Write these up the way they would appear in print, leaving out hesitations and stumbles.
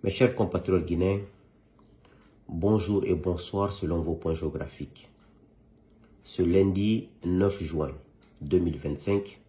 Mes chers compatriotes guinéens, bonjour et bonsoir selon vos points géographiques. Ce lundi 9 juin 2025,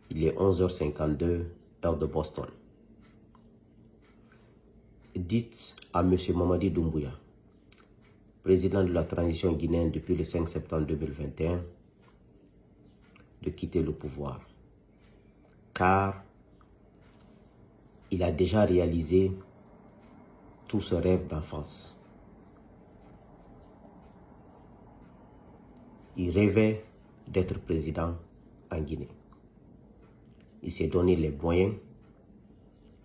il est 11h52, heure de Boston. Dites à M. Mamadi Doumbouya, président de la transition guinéenne depuis le 5 septembre 2021, de quitter le pouvoir, car il a déjà réalisé tout ce rêve d'enfance. Il rêvait d'être président en Guinée. Il s'est donné les moyens.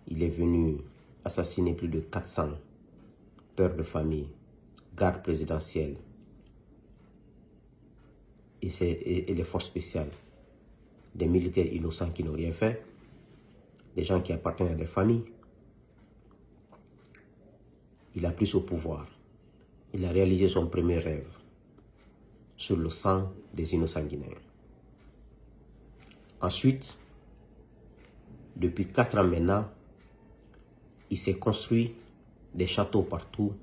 Il est venu assassiner plus de 400 pères de famille, gardes présidentiels et les forces spéciales, des militaires innocents qui n'ont rien fait, des gens qui appartiennent à des familles. Il a pris au pouvoir. Il a réalisé son premier rêve sur le sang des innocents guinéens. Ensuite, depuis 4 ans maintenant, il s'est construit des châteaux partout,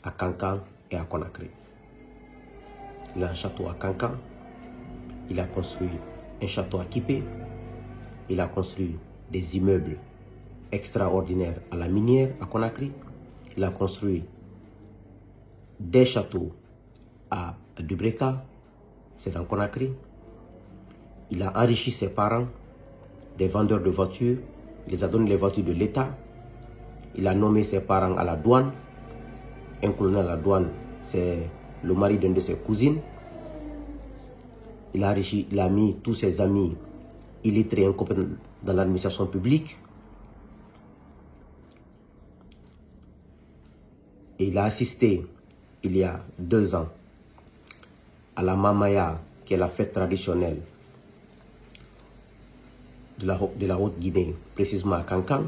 à Kankan et à Conakry. Il a un château à Kankan, il a construit un château à Kipé, il a construit des immeubles extraordinaires à la minière à Conakry, il a construit des châteaux à Dubreka, c'est dans Conakry. Il a enrichi ses parents, des vendeurs de voitures, il les a donné les voitures de l'État. Il a nommé ses parents à la douane. Un colonel à la douane, c'est le mari d'une de ses cousines. Il a enrichi, il a mis tous ses amis illettrés et incompétents dans l'administration publique. Et il a assisté, il y a 2 ans, à la Mamaya, qui est la fête traditionnelle de la Haute-Guinée, précisément à Kankan.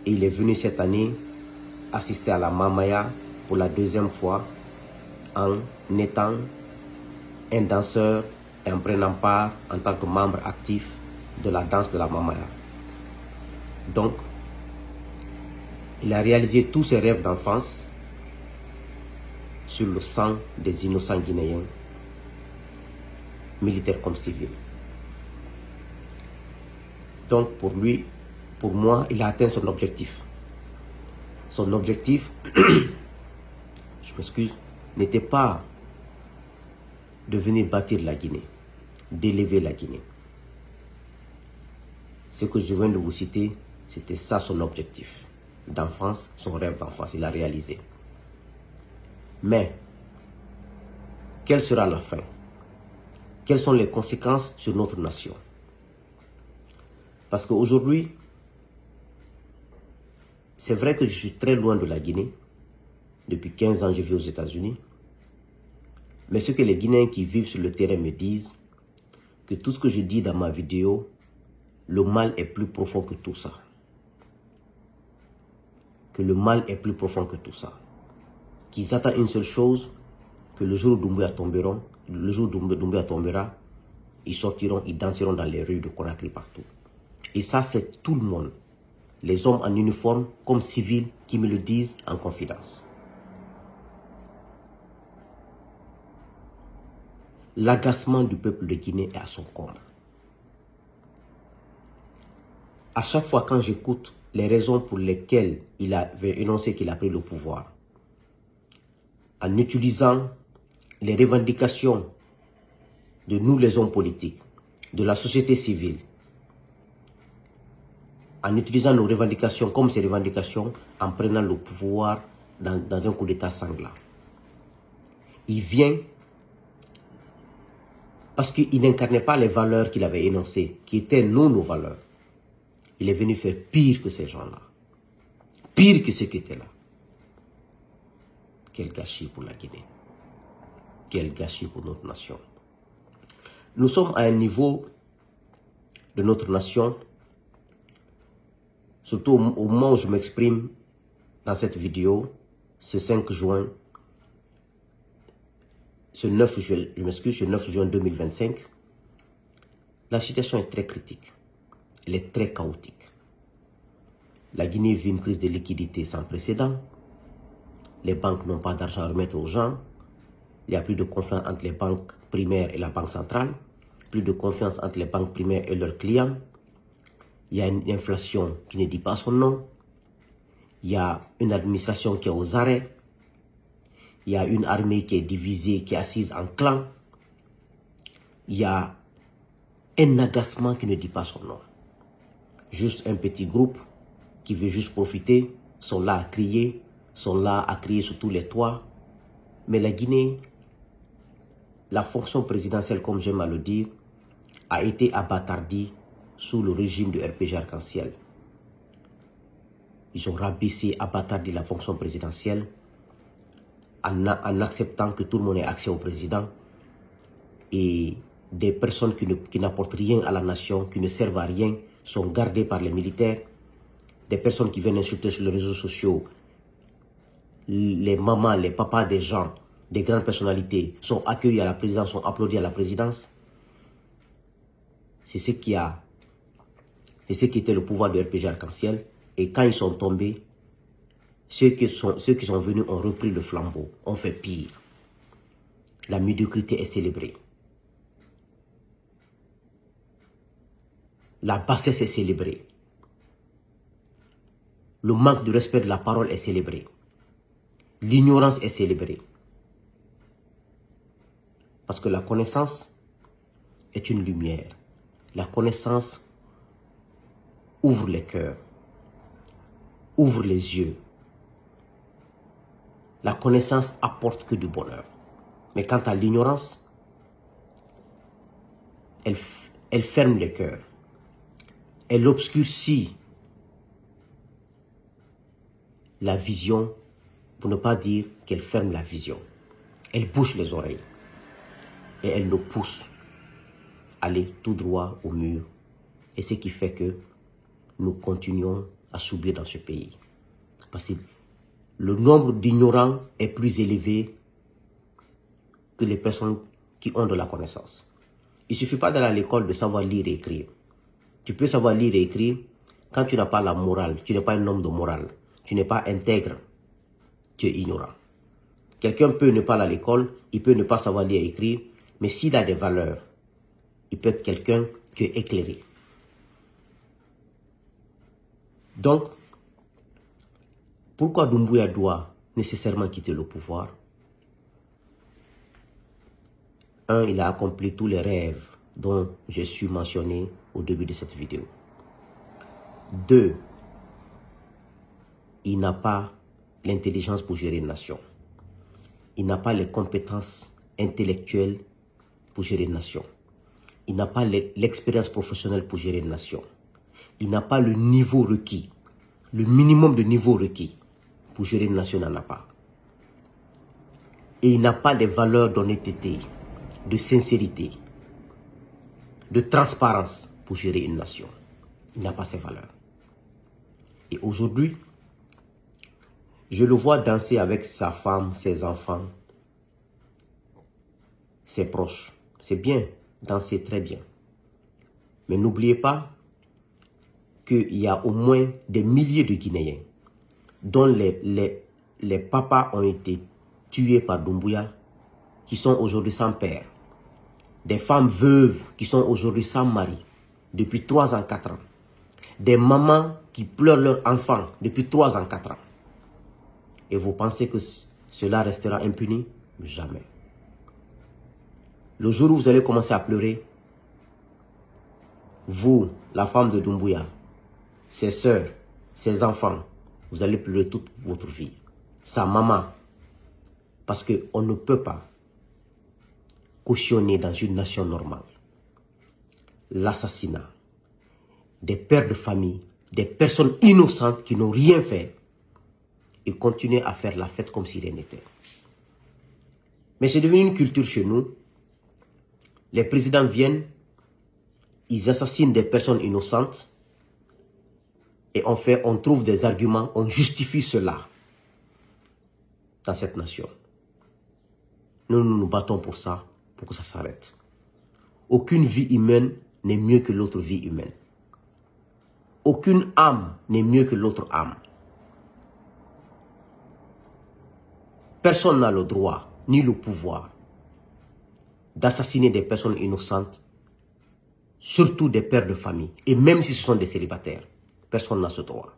Et il est venu cette année assister à la Mamaya pour la 2e fois en étant un danseur et en prenant part en tant que membre actif de la danse de la Mamaya. Donc, il a réalisé tous ses rêves d'enfance sur le sang des innocents guinéens, militaires comme civils. Donc pour lui, pour moi, il a atteint son objectif. Son objectif, je m'excuse, n'était pas de venir bâtir la Guinée, d'élever la Guinée. Ce que je viens de vous citer, c'était ça son objectif d'enfance, son rêve d'enfance, il a réalisé. Mais, quelle sera la fin? Quelles sont les conséquences sur notre nation? Parce qu'aujourd'hui, c'est vrai que je suis très loin de la Guinée. Depuis 15 ans, je vis aux États-Unis. Mais ce que les Guinéens qui vivent sur le terrain me disent, que tout ce que je dis dans ma vidéo, le mal est plus profond que tout ça. Que le mal est plus profond que tout ça. Qu'ils attendent une seule chose, que le jour où Doumbouya tombera, ils sortiront, ils danseront dans les rues de Conakry partout. Et ça, c'est tout le monde. Les hommes en uniforme comme civils qui me le disent en confidence. L'agacement du peuple de Guinée est à son comble. À chaque fois quand j'écoute les raisons pour lesquelles il avait énoncé qu'il a pris le pouvoir, en utilisant les revendications de nous les hommes politiques, de la société civile, en utilisant nos revendications comme ces revendications, en prenant le pouvoir dans un coup d'état sanglant. Il vient parce qu'il n'incarnait pas les valeurs qu'il avait énoncées, qui étaient nos valeurs. Il est venu faire pire que ces gens-là, pire que ceux qui étaient là. Quel gâchis pour la Guinée. Quel gâchis pour notre nation. Nous sommes à un niveau de notre nation, surtout au moment où je m'exprime dans cette vidéo, ce 5 juin, ce 9 juin, je m'excuse, ce 9 juin 2025, la situation est très critique. Elle est très chaotique. La Guinée vit une crise de liquidité sans précédent. Les banques n'ont pas d'argent à remettre aux gens. Il n'y a plus de confiance entre les banques primaires et la banque centrale. Plus de confiance entre les banques primaires et leurs clients. Il y a une inflation qui ne dit pas son nom. Il y a une administration qui est aux arrêts. Il y a une armée qui est divisée, qui est assise en clans. Il y a un agacement qui ne dit pas son nom. Juste un petit groupe qui veut juste profiter, sont là à crier, sur tous les toits. Mais la Guinée, la fonction présidentielle, comme j'aime à le dire, a été abattardie sous le régime de RPG Arc-en-Ciel. Ils ont rabaissé, abattardi la fonction présidentielle en acceptant que tout le monde ait accès au président et des personnes qui n'apportent rien à la nation, qui ne servent à rien, sont gardées par les militaires. Des personnes qui viennent insulter sur les réseaux sociaux, les mamans, les papas des gens, des grandes personnalités sont accueillis à la présidence, sont applaudis à la présidence. C'est ce qui était le pouvoir de RPG Arc-en-Ciel. Et quand ils sont tombés, ceux qui sont venus ont repris le flambeau, ont fait pire. La médiocrité est célébrée. La bassesse est célébrée. Le manque de respect de la parole est célébré. L'ignorance est célébrée. Parce que la connaissance est une lumière. La connaissance ouvre les cœurs, ouvre les yeux. La connaissance apporte que du bonheur. Mais quant à l'ignorance, elle ferme les cœurs. Elle obscurcit la vision, pour ne pas dire qu'elle ferme la vision. Elle bouche les oreilles. Et elle nous pousse à aller tout droit au mur. Et ce qui fait que nous continuons à subir dans ce pays. Parce que le nombre d'ignorants est plus élevé que les personnes qui ont de la connaissance. Il ne suffit pas d'aller à l'école de savoir lire et écrire. Tu peux savoir lire et écrire quand tu n'as pas la morale, tu n'es pas un homme de morale, tu n'es pas intègre, tu es ignorant. Quelqu'un peut ne pas aller à l'école, il peut ne pas savoir lire et écrire, mais s'il a des valeurs, il peut être quelqu'un qui est éclairé. Donc, pourquoi Doumbouya doit nécessairement quitter le pouvoir? Un, il a accompli tous les rêves dont je suis mentionné au début de cette vidéo. Deux, il n'a pas l'intelligence pour gérer une nation. Il n'a pas les compétences intellectuelles pour gérer une nation. Il n'a pas l'expérience professionnelle pour gérer une nation. Il n'a pas le niveau requis. Le minimum de niveau requis pour gérer une nation, il n'en a pas. Et il n'a pas les valeurs d'honnêteté, de sincérité, de transparence pour gérer une nation. Il n'a pas ces valeurs. Et aujourd'hui, je le vois danser avec sa femme, ses enfants, ses proches. C'est bien, danser très bien. Mais n'oubliez pas qu'il y a au moins des milliers de Guinéens dont les papas ont été tués par Doumbouya, qui sont aujourd'hui sans père. Des femmes veuves qui sont aujourd'hui sans mari depuis 3 ans, 4 ans. Des mamans qui pleurent leurs enfants depuis 3 ans, 4 ans. Et vous pensez que cela restera impuni? Jamais. Le jour où vous allez commencer à pleurer, vous, la femme de Doumbouya, ses soeurs, ses enfants, vous allez pleurer toute votre vie. Sa maman. Parce qu'on ne peut pas cautionner dans une nation normale l'assassinat des pères de famille, des personnes innocentes qui n'ont rien fait et continuer à faire la fête comme si rien n'était. Mais c'est devenu une culture chez nous. Les présidents viennent, ils assassinent des personnes innocentes et on trouve des arguments, on justifie cela dans cette nation. Nous nous battons pour ça, pour que ça s'arrête. Aucune vie humaine n'est mieux que l'autre vie humaine. Aucune âme n'est mieux que l'autre âme. Personne n'a le droit, ni le pouvoir, d'assassiner des personnes innocentes, surtout des pères de famille, et même si ce sont des célibataires. Personne n'a ce droit.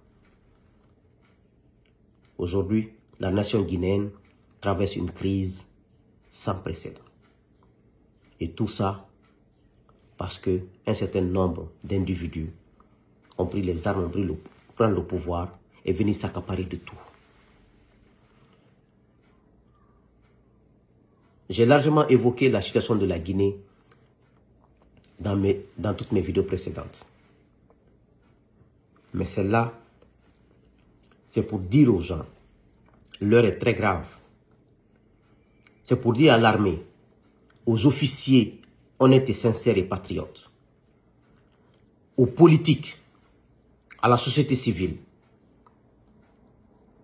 Aujourd'hui, la nation guinéenne traverse une crise sans précédent. Et tout ça parce qu'un certain nombre d'individus ont pris les armes, prendre le pouvoir et venir s'accaparer de tout. J'ai largement évoqué la situation de la Guinée dans toutes mes vidéos précédentes. Mais celle-là, c'est pour dire aux gens, l'heure est très grave. C'est pour dire à l'armée, aux officiers honnêtes et sincères et patriotes, aux politiques, à la société civile,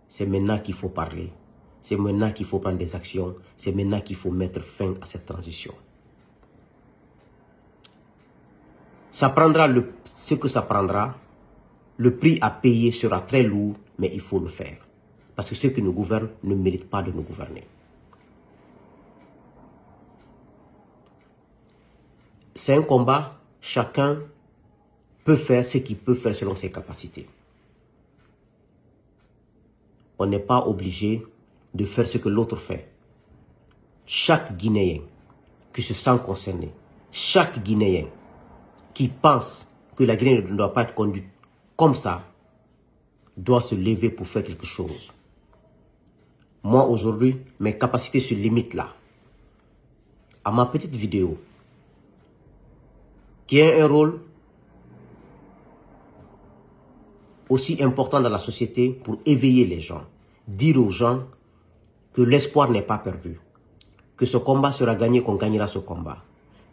c'est maintenant qu'il faut parler. C'est maintenant qu'il faut prendre des actions. C'est maintenant qu'il faut mettre fin à cette transition. Ça prendra ce que ça prendra. Le prix à payer sera très lourd, mais il faut le faire. Parce que ceux qui nous gouvernent ne méritent pas de nous gouverner. C'est un combat, chacun peut faire ce qu'il peut faire selon ses capacités. On n'est pas obligé de faire ce que l'autre fait. Chaque Guinéen qui se sent concerné, chaque Guinéen qui pense que la Guinée ne doit pas être conduite comme ça, doit se lever pour faire quelque chose. Moi, aujourd'hui, mes capacités se limitent là. À ma petite vidéo, qui a un rôle aussi important dans la société pour éveiller les gens, dire aux gens que l'espoir n'est pas perdu, que ce combat sera gagné, qu'on gagnera ce combat,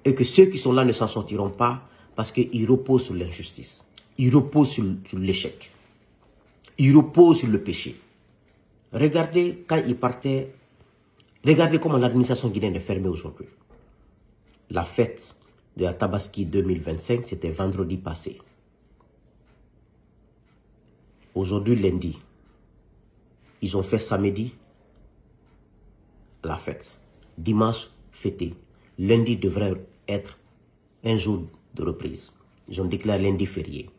et que ceux qui sont là ne s'en sortiront pas parce qu'ils reposent sur l'injustice, ils reposent sur l'échec, ils reposent sur le péché. Regardez quand ils partaient, regardez comment l'administration guinéenne est fermée aujourd'hui. La fête de la Tabaski 2025, c'était vendredi passé. Aujourd'hui, lundi, ils ont fait samedi la fête. Dimanche, fêté. Lundi devrait être un jour de reprise. Ils ont déclaré lundi férié.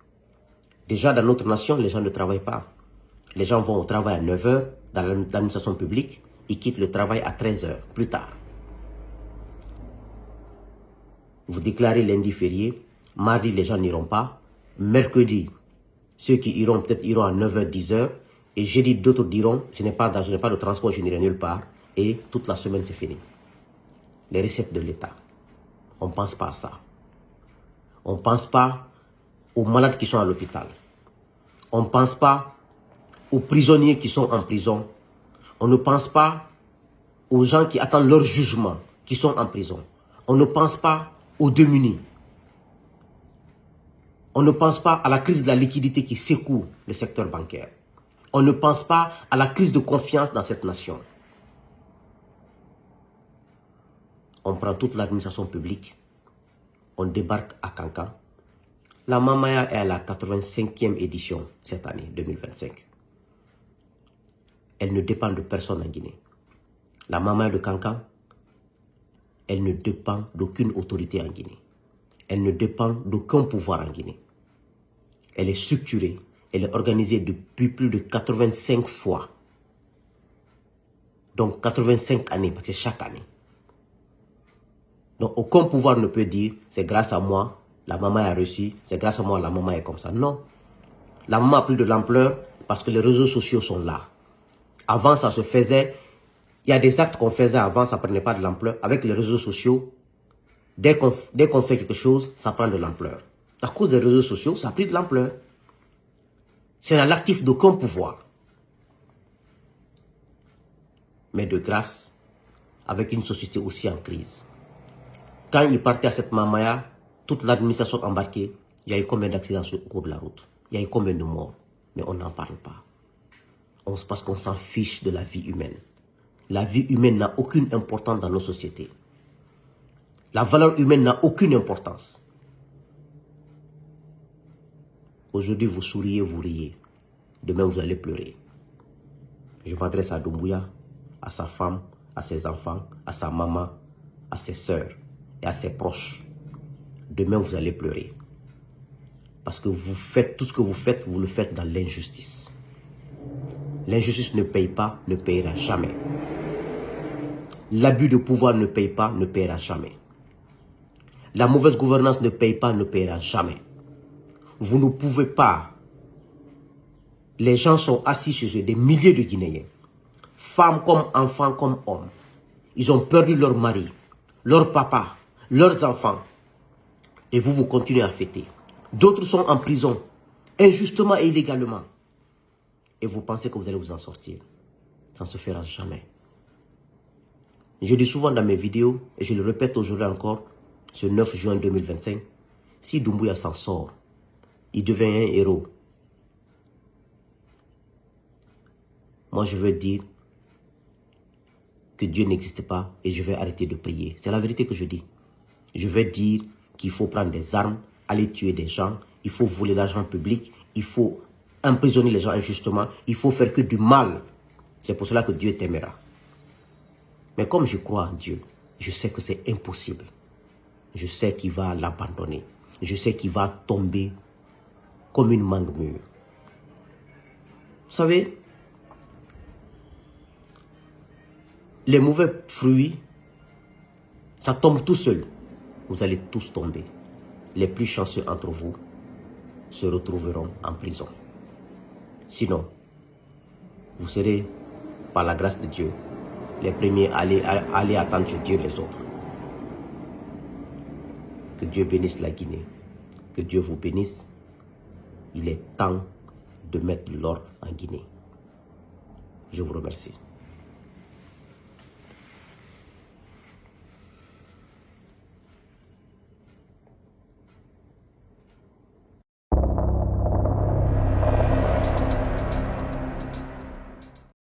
Déjà, dans notre nation, les gens ne travaillent pas. Les gens vont au travail à 9 h dans l'administration publique. Ils quittent le travail à 13 h plus tard. Vous déclarez lundi férié. Mardi, les gens n'iront pas. Mercredi, ceux qui iront, peut-être iront à 9 h, 10 h. Et jeudi, d'autres diront, je n'ai pas de transport, je n'irai nulle part. Et toute la semaine, c'est fini. Les recettes de l'État. On ne pense pas à ça. On ne pense pas aux malades qui sont à l'hôpital. On ne pense pas aux prisonniers qui sont en prison. On ne pense pas aux gens qui attendent leur jugement, qui sont en prison. On ne pense pas aux démunis. On ne pense pas à la crise de la liquidité qui secoue le secteur bancaire. On ne pense pas à la crise de confiance dans cette nation. On prend toute l'administration publique, on débarque à Kankan. La Mamaya est à la 85e édition cette année, 2025. Elle ne dépend de personne en Guinée. La Mamaya de Kankan, elle ne dépend d'aucune autorité en Guinée. Elle ne dépend d'aucun pouvoir en Guinée. Elle est structurée, elle est organisée depuis plus de 85 fois. Donc 85 années, parce que chaque année. Donc aucun pouvoir ne peut dire, c'est grâce à moi, la maman a reçu, c'est grâce à moi, la maman est comme ça. Non. La maman a pris de l'ampleur parce que les réseaux sociaux sont là. Avant, ça se faisait, il y a des actes qu'on faisait avant, ça ne prenait pas de l'ampleur. Avec les réseaux sociaux, dès qu'on fait quelque chose, ça prend de l'ampleur. À cause des réseaux sociaux, ça a pris de l'ampleur. C'est dans l'actif d'aucun pouvoir. Mais de grâce, avec une société aussi en crise. Quand ils partaient à cette Mamaya, toute l'administration embarquée, il y a eu combien d'accidents au cours de la route? Il y a eu combien de morts? Mais on n'en parle pas. Parce qu'on s'en fiche de la vie humaine. La vie humaine n'a aucune importance dans nos sociétés. La valeur humaine n'a aucune importance. Aujourd'hui, vous souriez, vous riez. Demain, vous allez pleurer. Je m'adresse à Doumbouya, à sa femme, à ses enfants, à sa maman, à ses sœurs et à ses proches. Demain, vous allez pleurer. Parce que vous faites tout ce que vous le faites dans l'injustice. L'injustice ne paye pas, ne payera jamais. L'abus de pouvoir ne paye pas, ne payera jamais. La mauvaise gouvernance ne paye pas, ne payera jamais. Vous ne pouvez pas. Les gens sont assis chez eux, des milliers de Guinéens. Femmes comme enfants comme hommes. Ils ont perdu leur mari, leur papa, leurs enfants. Et vous continuez à fêter. D'autres sont en prison, injustement et illégalement. Et vous pensez que vous allez vous en sortir. Ça ne se fera jamais. Je dis souvent dans mes vidéos, et je le répète aujourd'hui encore, ce 9 juin 2025, si Doumbouya s'en sort, il devient un héros. Moi, je veux dire que Dieu n'existe pas et je vais arrêter de prier. C'est la vérité que je dis. Je vais dire qu'il faut prendre des armes, aller tuer des gens, il faut voler l'argent public, il faut emprisonner les gens injustement, il faut faire que du mal. C'est pour cela que Dieu t'aimera. Mais comme je crois en Dieu, je sais que c'est impossible. Je sais qu'il va l'abandonner. Je sais qu'il va tomber comme une mangue mûre. Vous savez, les mauvais fruits, ça tombe tout seul. Vous allez tous tomber. Les plus chanceux entre vous se retrouveront en prison. Sinon, vous serez, par la grâce de Dieu, les premiers à aller attendre chez Dieu les autres. Que Dieu bénisse la Guinée. Que Dieu vous bénisse. Il est temps de mettre l'ordre en Guinée. Je vous remercie.